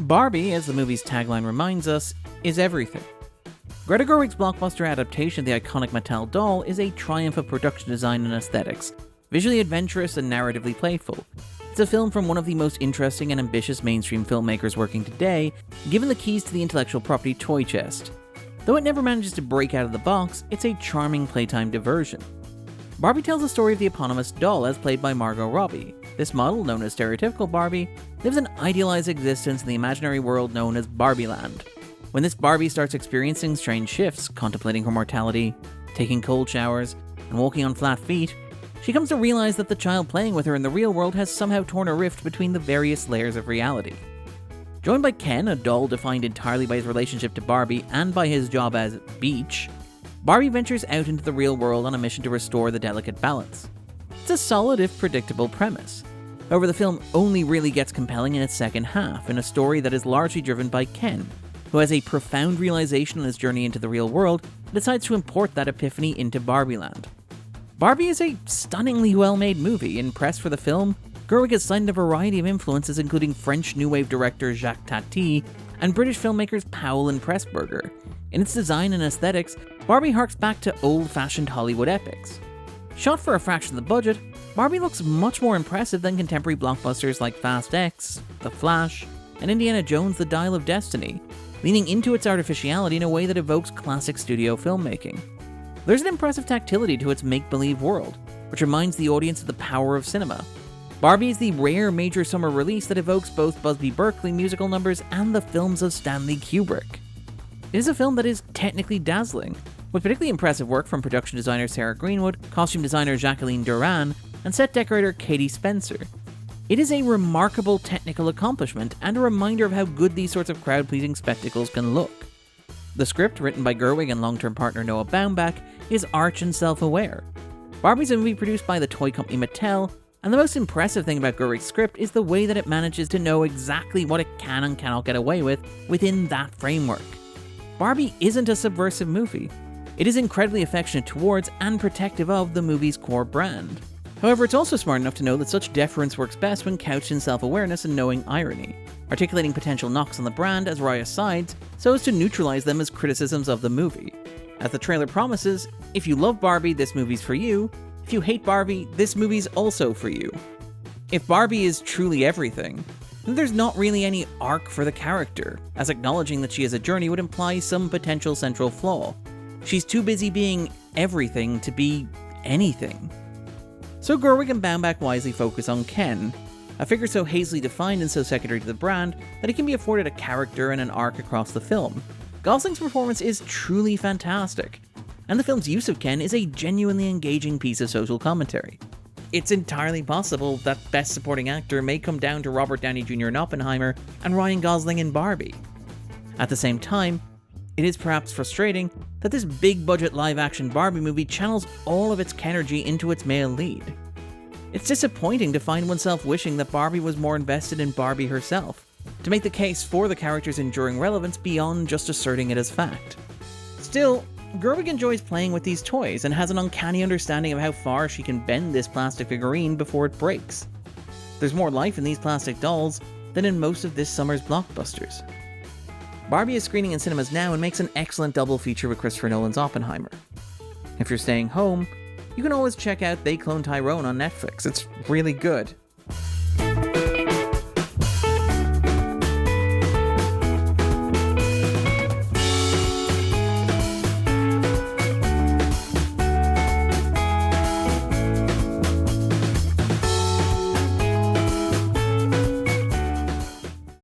Barbie, as the movie's tagline reminds us, is everything. Greta Gerwig's blockbuster adaptation of the iconic Mattel doll is a triumph of production design and aesthetics, visually adventurous and narratively playful. It's a film from one of the most interesting and ambitious mainstream filmmakers working today, given the keys to the intellectual property toy chest. Though it never manages to break out of the box, it's a charming playtime diversion. Barbie tells the story of the eponymous doll as played by Margot Robbie. This model, known as stereotypical Barbie, lives an idealized existence in the imaginary world known as Barbieland. When this Barbie starts experiencing strange shifts, contemplating her mortality, taking cold showers, and walking on flat feet, she comes to realize that the child playing with her in the real world has somehow torn a rift between the various layers of reality. Joined by Ken, a doll defined entirely by his relationship to Barbie and by his job as Beach, Barbie ventures out into the real world on a mission to restore the delicate balance. It's a solid if predictable premise. However, the film only really gets compelling in its second half, in a story that is largely driven by Ken, who has a profound realization on his journey into the real world and decides to import that epiphany into Barbieland. Barbie is a stunningly well-made movie. In press for the film, Gerwig has cited a variety of influences including French New Wave director Jacques Tati and British filmmakers Powell and Pressburger. In its design and aesthetics, Barbie harks back to old-fashioned Hollywood epics. Shot for a fraction of the budget, Barbie looks much more impressive than contemporary blockbusters like Fast X, The Flash, and Indiana Jones: The Dial of Destiny, leaning into its artificiality in a way that evokes classic studio filmmaking. There's an impressive tactility to its make-believe world, which reminds the audience of the power of cinema. Barbie is the rare major summer release that evokes both Busby Berkeley musical numbers and the films of Stanley Kubrick. It is a film that is technically dazzling, with particularly impressive work from production designer Sarah Greenwood, costume designer Jacqueline Duran, and set decorator Katie Spencer. It is a remarkable technical accomplishment and a reminder of how good these sorts of crowd-pleasing spectacles can look. The script, written by Gerwig and long-term partner Noah Baumbach, is arch and self-aware. Barbie's a movie produced by the toy company Mattel, and the most impressive thing about Gerwig's script is the way that it manages to know exactly what it can and cannot get away with within that framework. Barbie isn't a subversive movie. It is incredibly affectionate towards and protective of the movie's core brand. However, it's also smart enough to know that such deference works best when couched in self-awareness and knowing irony, articulating potential knocks on the brand as wry asides so as to neutralize them as criticisms of the movie. As the trailer promises, if you love Barbie, this movie's for you. If you hate Barbie, this movie's also for you. If Barbie is truly everything, then there's not really any arc for the character, as acknowledging that she has a journey would imply some potential central flaw. She's too busy being everything to be anything. So Gerwig and Baumbach wisely focus on Ken, a figure so hazily defined and so secondary to the brand that he can be afforded a character and an arc across the film. Gosling's performance is truly fantastic, and the film's use of Ken is a genuinely engaging piece of social commentary. It's entirely possible that Best Supporting Actor may come down to Robert Downey Jr. in Oppenheimer and Ryan Gosling in Barbie. At the same time, it is perhaps frustrating that this big-budget live-action Barbie movie channels all of its Kenergy into its male lead. It's disappointing to find oneself wishing that Barbie was more invested in Barbie herself, to make the case for the character's enduring relevance beyond just asserting it as fact. Still, Gerwig enjoys playing with these toys and has an uncanny understanding of how far she can bend this plastic figurine before it breaks. There's more life in these plastic dolls than in most of this summer's blockbusters. Barbie is screening in cinemas now and makes an excellent double feature with Christopher Nolan's Oppenheimer. If you're staying home, you can always check out They Clone Tyrone on Netflix. It's really good.